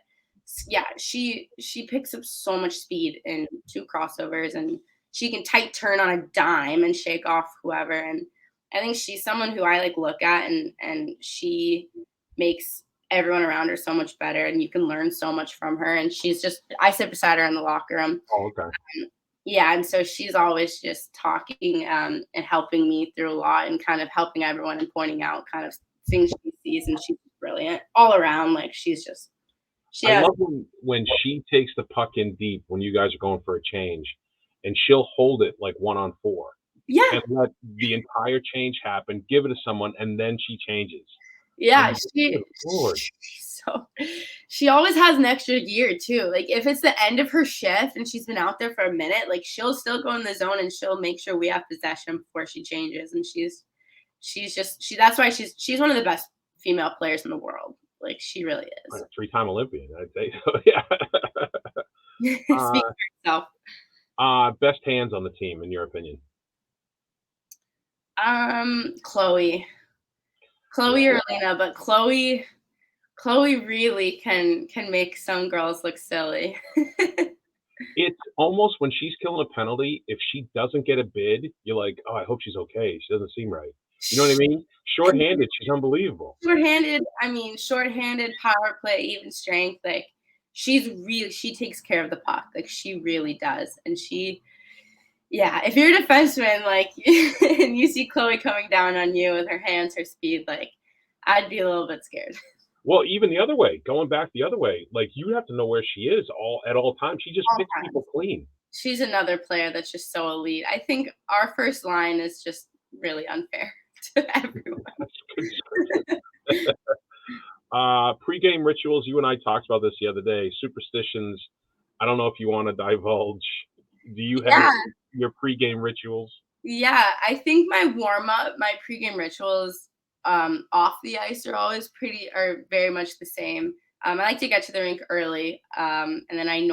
yeah, she picks up so much speed in 2 crossovers, and she can tight turn on a dime and shake off whoever. And I think she's someone who I like look at, and she makes everyone around her so much better, and you can learn so much from her. And she's just, I sit beside her in the locker room. Oh, okay. yeah, and so she's always just talking and helping me through a lot and kind of helping everyone and pointing out kind of things she sees, and she's brilliant all around. Like she's just she I has love when she takes the puck in deep when you guys are going for a change, and she'll hold it like 1 on 4 yeah and let the entire change happen, give it to someone, and then she changes. I'm yeah like, "Good lord." so she always has an extra gear too. Like if it's the end of her shift and she's been out there for a minute, like she'll still go in the zone and she'll make sure we have possession before she changes. And she's just that's why she's one of the best female players in the world. Like she really Like is. a 3-time Olympian, I'd say. So, yeah. Speak Uh, for yourself. Best hands on the team, in your opinion? Chloe. Yeah. Chloe or Lena, but Chloe really can make some girls look silly. It's almost when she's killing a penalty, if she doesn't get a bid, you're like, "Oh, I hope she's okay. She doesn't seem right." You know what I mean? Shorthanded, she's unbelievable. Shorthanded power play, even strength, like she takes care of the puck. Like she really does. And yeah, if you're a defenseman, like and you see Chloe coming down on you with her hands, her speed, like I'd be a little bit scared. Well, even the other way, going back the other way, like, you have to know where she is at all times. She just All picks time. people clean. She's another player that's just so elite. I think our first line is just really unfair to everyone. That's a good description. Pregame rituals, you and I talked about this the other day. Superstitions, I don't know if you wanna divulge. Do you have Yeah. your pregame rituals? Yeah, I think my pregame rituals off the ice are very much the same. I like to get to the rink early, and then I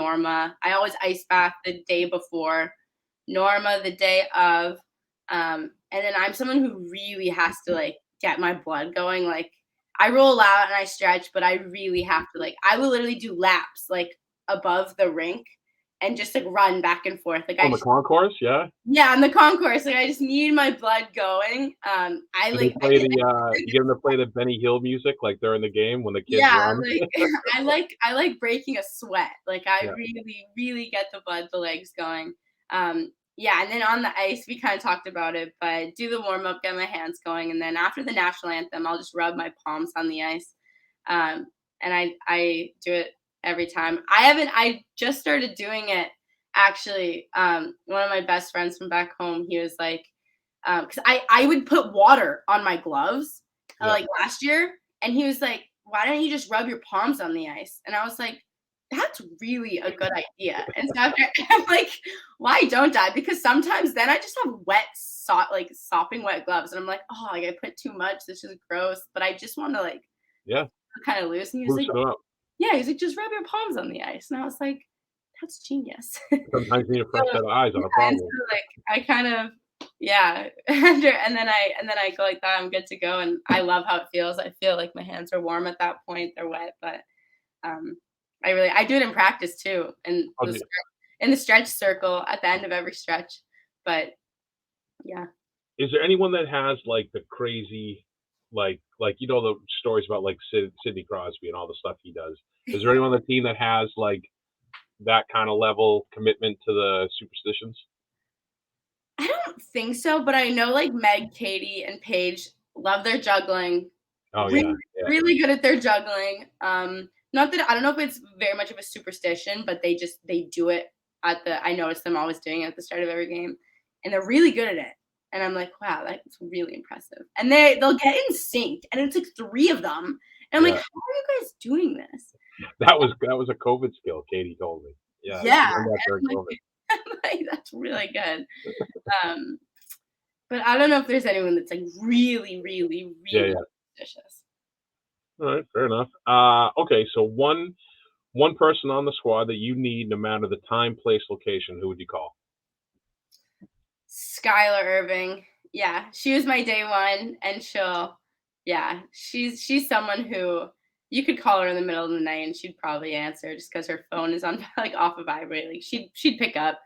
always ice bath the day before, Norma the day of, and then I'm someone who really has to like get my blood going. Like I roll out and I stretch, but I really have to like I will literally do laps like above the rink and just like run back and forth. On the concourse, yeah? Yeah, on the concourse, like, I just need my blood going. I Do they like I play did you get them to play the Benny Hill music, like, during the game when the kids yeah, run? like, I like breaking a sweat. Like, I Yeah. really, really get the legs going. Yeah, and then on the ice, we kinda talked about it, but do the warm up, get my hands going, and then after the national anthem, I'll just rub my palms on the ice. Um, and I do it every time. I just started doing it actually. One of my best friends from back home, he was like, because I would put water on my gloves Yeah. like last year, and he was like, "Why don't you just rub your palms on the ice?" And I was like, "That's really a good idea." And so after, I'm like, "Why don't I?" Because sometimes then I just have like sopping wet gloves, and I'm like, "Oh, like I put too much. This is gross." But I just want to like Yeah, kind of loose. And he was like, loosen it up. "Yeah," he's like, "Just rub your palms on the ice." And I was like, "That's genius." Sometimes you need a fresh set of eyes on a And problem. so, like, I kind of yeah, and then I go like that, I'm good to go, and I love how it feels. I feel like my hands are warm at that point, they're wet, but, um, I do it in practice too, Oh, do in the stretch circle at the end of every stretch, but yeah. is there anyone that has, like, the crazy, you know, the stories about, like, Sidney Crosby and all the stuff he does? Is there anyone on the team that has, like, that kinda level commitment to the superstitions? I don't think so, but I know, like, Meg, Katie, and Paige love their juggling. Oh, Really, yeah, yeah, really good at their juggling. Not that I don't know if it's very much of a superstition, but they do it I notice them always doing it at the start of every game, and they're really good at it. And I'm like, wow, that's really impressive. And they'll get in sync, and it's like 3 of them. And I'm like, yeah. how are you guys doing this? That was a COVID skill, Katie told me. Yeah, she Yeah, learned that during and I'm COVID. like, I'm like, that's really good. Um, but I don't know if there's anyone that's like really, really, Yeah, really yeah. superstitious. Alright, fair enough. Okay, so one person on the squad that you need no matter the time, place, location, who would you call? Skylar Irving. Yeah, she was my day one, and she's someone who you could call her in the middle of the night and she'd probably answer just because her phone is on like off of vibrate. Like she'd pick up.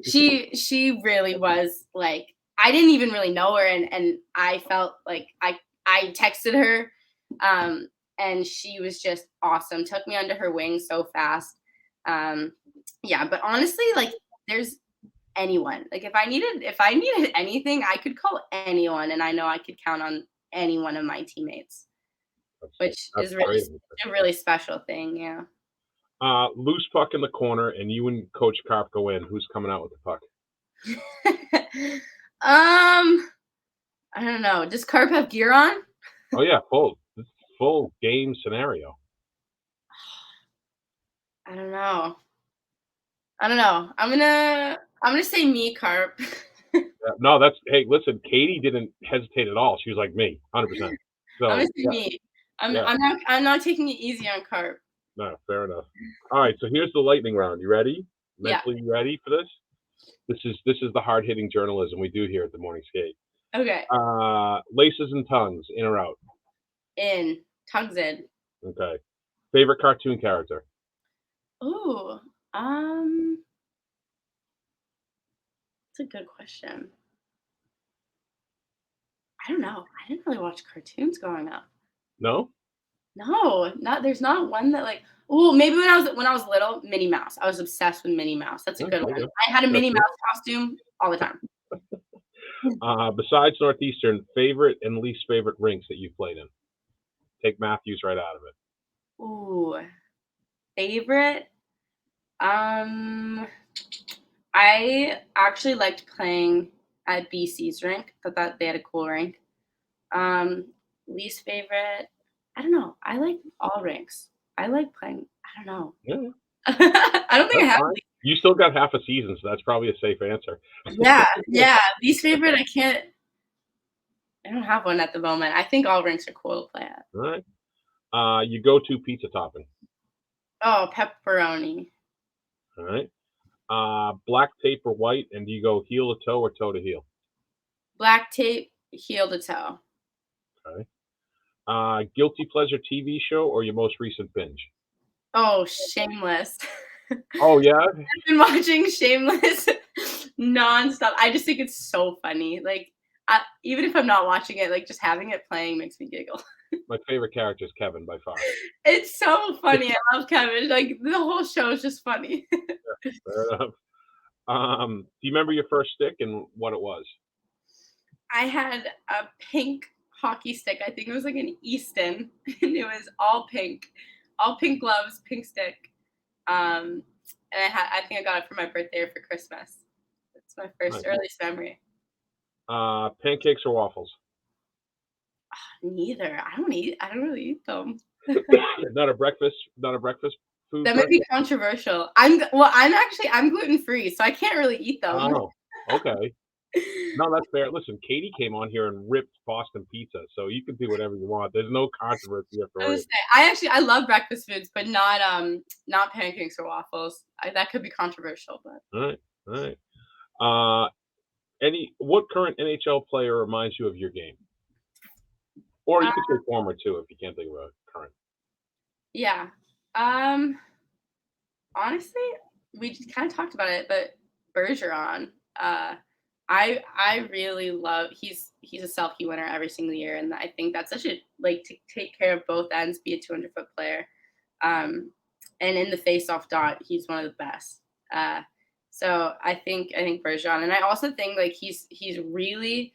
She really was like I didn't even really know her, and I felt like I texted her, and she was just awesome. Took me under her wing so fast. Yeah, but honestly, like there's anyone. Like if I needed anything, I could call anyone, and I know I could count on any one of my teammates, which That's is really great. a really special thing. Yeah. Loose puck in the corner, and you and Coach Carp go in. Who's coming out with the puck? I don't know. Does Carp have gear on? Oh yeah, full game scenario. I don't know. I'm gonna say me, Carp. Yeah, no, hey, listen, Katie didn't hesitate at all. She was like me, 100%. I'm So gonna say me. yeah, I'm not taking it easy on Carp. no, fair enough. All right, so here's the lightning round. You ready? Yeah. Mentally ready for this? This is the hard hitting journalism we do here at the Morning Skate. Okay. Laces and tongues, in or out? In. Tongues in. Okay. Favorite cartoon character? Ooh. That's a good question. I don't know. I didn't really watch cartoons growing up. No? No, there's not one that like. Oh, maybe when I was little, Minnie Mouse. I was obsessed with Minnie Mouse. That's a good one. Okay. I had a Minnie That's Mouse costume all the time. Besides Northeastern, favorite and least favorite rinks that you've played in? Take Matthews right out of it. Ooh, favorite. I actually liked playing at BC's rink. Thought that they had a cool rink. Least favorite. I don't know. I like all rinks. I like playing. I don't know. Yeah, I don't think I that's have. fine. You still got half a season, so that's probably a safe answer. Yeah. Least favorite. I don't have one at the moment. I think all rinks are cool to play at. All right. You go to pizza topping. Oh, pepperoni. All right. Black tape or white, and do you go heel to toe or toe to heel? Black tape, heel to toe. Okay. Guilty pleasure TV show or your most recent binge? Oh, Shameless. Oh yeah. I've been watching Shameless nonstop. I just think it's so funny. Like, even if I'm not watching it, like just having it playing makes me giggle. My favorite character is Kevin by far. It's so funny. I love Kevin. Like the whole show is just funny. Fair enough. Do you remember your first stick and what it was? I had a pink hockey stick. I think it was like an Easton, and it was all pink gloves, pink stick. And I think I got it for my birthday or for Christmas. It's my first earliest memory. Pancakes or waffles? Neither. I don't really eat them. Not a breakfast food. That might be controversial. I'm gluten free, so I can't really eat them. Oh, okay. No, that's fair. Listen, Katie came on here and ripped Boston pizza, so you can do whatever you want. There's no controversy you have to worry about. I love breakfast foods, but not pancakes or waffles. That could be controversial, but All right. What current NHL player reminds you of your game? Or you could say former too, if you can't think of a current. Yeah. Honestly, we just kind of talked about it, but Bergeron. I really love. He's a Selke winner every single year, and I think that's such a to take care of both ends, be a 200-foot player, and in the face-off dot, he's one of the best. So I think Bergeron, and I also think he's really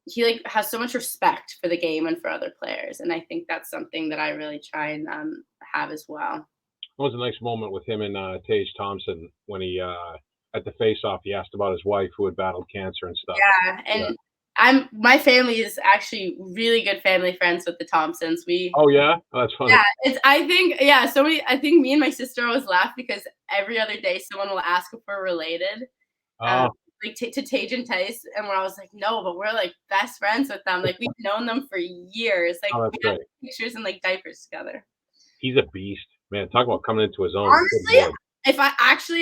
he has so much respect for the game and for other players, and I think that's something that I really try and have as well. It was a nice moment with him and Taze Thompson when he at the face-off he asked about his wife who had battled cancer and stuff. Yeah, and my family is actually really good family friends with the Thompsons. Oh yeah, that's funny. Yeah, I think me and my sister always laugh because every other day someone will ask if we're related. To Tage and Taze, and we're always like, no, but we're like best friends with them. Like we've known them for years. Like we have pictures and diapers together. He's a beast, man. Talk about coming into his own. Honestly,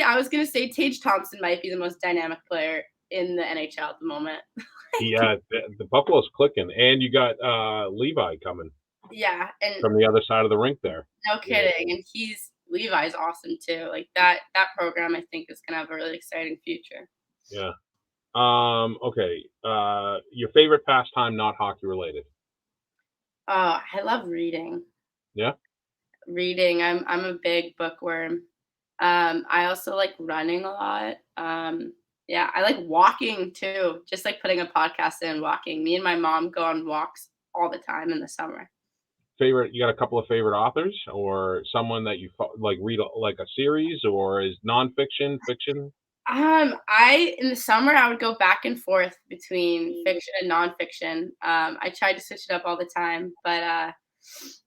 I was gonna say Taze Thompson might be the most dynamic player in the NHL at the moment. Yeah, the Buffalo's clicking, and you got Levi coming. Yeah, and from the other side of the rink there. No kidding, and Levi's awesome too. Like that program, I think, is gonna have a really exciting future. Yeah. Okay. Your favorite pastime, not hockey related? Oh, I love reading. Yeah. Reading. I'm a big bookworm. I also like running a lot. Yeah, I like walking too. Just like putting a podcast in and walking. Me and my mom go on walks all the time in the summer. Favorite? You got a couple of favorite authors, or someone that you like read like a series, or is nonfiction, fiction? I in the summer I would go back and forth between fiction and nonfiction. I tried to switch it up all the time, but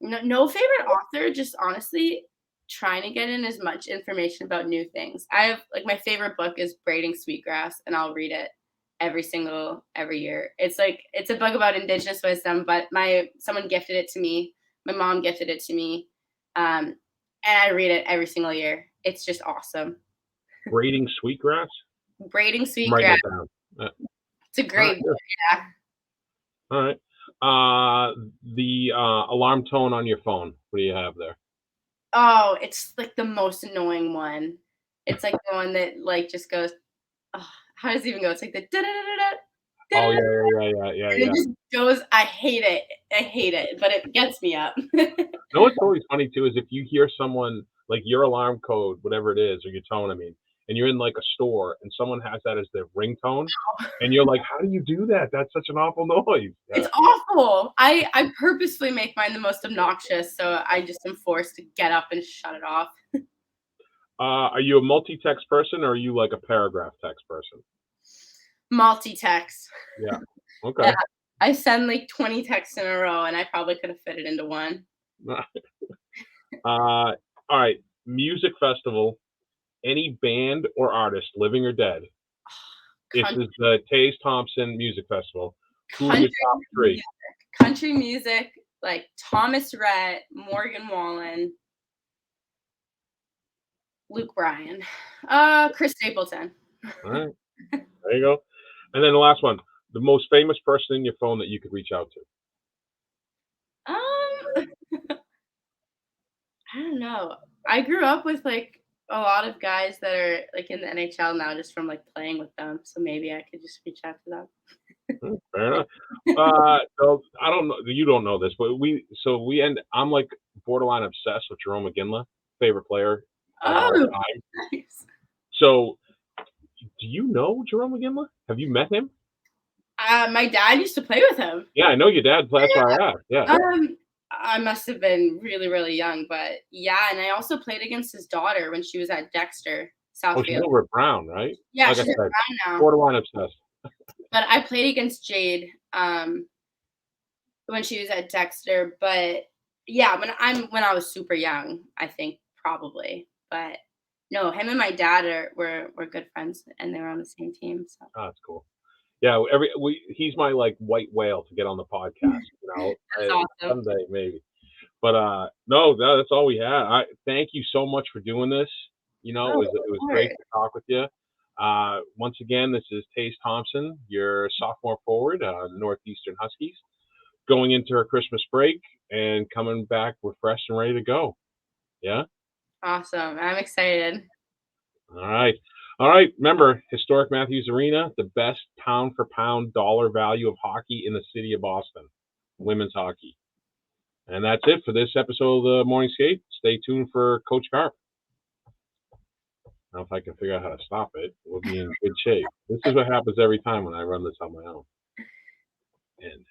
no favorite author. Just honestly trying to get in as much information about new things. I have like my favorite book is Braiding Sweetgrass, and I'll read it every year. It's a book about Indigenous wisdom, but someone gifted it to me. My mom gifted it to me, and I read it every single year. It's just awesome. Braiding Sweetgrass. Braiding I'm writing Sweetgrass. it down. It's a All right, great book, yeah. all right. The alarm tone on your phone. What do you have there? Oh, it's like the most annoying one. It's like the one that like just goes, oh, how does it even go? It's like the da da da da Oh da, yeah. and it just goes. I hate it. I hate it, but it gets me up. No, what's always funny too is if you hear someone like your alarm code, whatever it is, or your tone, I mean, and you're in like a store and someone has that as their ringtone, and you're like, how do you do that? That's such an awful noise. It's Yeah. awful. I purposefully make mine the most obnoxious, so I just am forced to get up and shut it off. Are you a multi-text person, or are you like a paragraph text person? Multi-text. Yeah. Yeah, Okay. I send like 20 texts in a row, and I probably could have fit it into one. All right. Music festival. Any band or artist, living or dead. This Country, is the Taze Thompson Music Festival. Who are your country top three? music, country music, like Thomas Rhett, Morgan Wallen, Luke Bryan, Chris Stapleton. All right. There you go. And then the last one, the most famous person in your phone that you could reach out to. Um, I don't know. I grew up with like a lot of guys that are like in the NHL now, just from like playing with them. So maybe I could just reach out to them. Fair enough. So I don't know. You don't know this, but we end. I'm like borderline obsessed with Jerome McGinley, favorite player of all Oh, time. nice. So, do you know Jerome McGinley? Have you met him? My dad used to play with him. Yeah, I know your dad. That's why I asked. Yeah. I must have been really, really young, but yeah, and I also played against his daughter when she was at Dexter, Oh, she's Southfield. over at Brown, right? Yeah, Like I she's at said, Brown now. borderline obsessed. But I played against Jade when she was at Dexter. But yeah, when I was super young, I think probably. But no, him and my dad were good friends, and they were on the same team. So Oh, that's cool. Yeah, he's my like white whale to get on the podcast. that's awesome. Someday maybe. But no, that's all we had. I thank you so much for doing this. Oh, It was of great course. to talk with you. Once again, this is Taze Thompson, your sophomore forward, Northeastern Huskies, going into her Christmas break and coming back refreshed and ready to go. Yeah. Awesome. I'm excited. All right. All right. Remember, historic Matthews Arena, the best pound for pound dollar value of hockey in the city of Boston, women's hockey. And that's it for this episode of the Morning Skate. Stay tuned for Coach Carp. Now, if I can figure out how to stop it, we'll be in good shape. This is what happens every time when I run this on my own. And